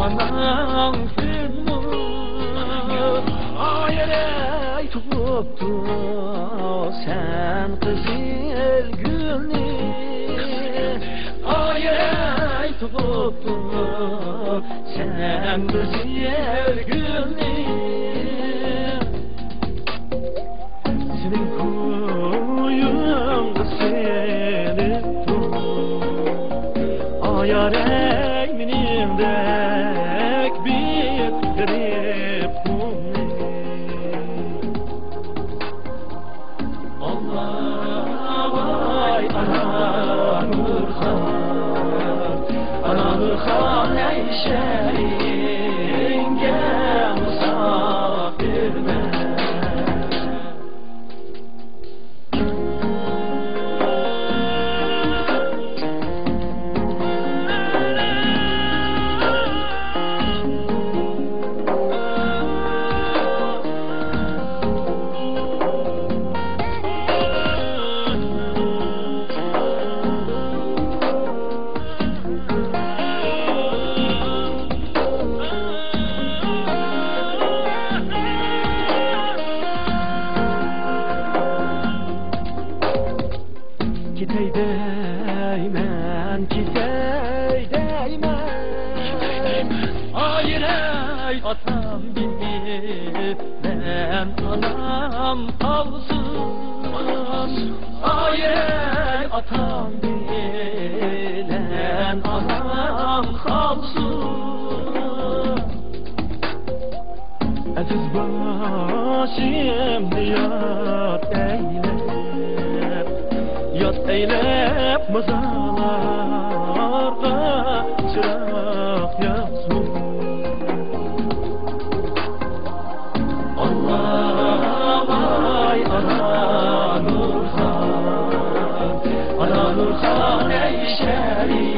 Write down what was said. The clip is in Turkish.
anam filmu ayeley tuttu sen kızıl gülni ayeley tuttu sen kızıl gülni senin kuyun seni ayarey minimdek bir garip Allah vay ana Nurhan ey şehringe misafirme Gitey değmen, gitey değmen hayır ey atam bilmem anam kalsın hayır ey atam bilen anam kalsın aziz başım yat eylep mazalarda çırak yazsın Allah vay ana Nurhan ey şehrin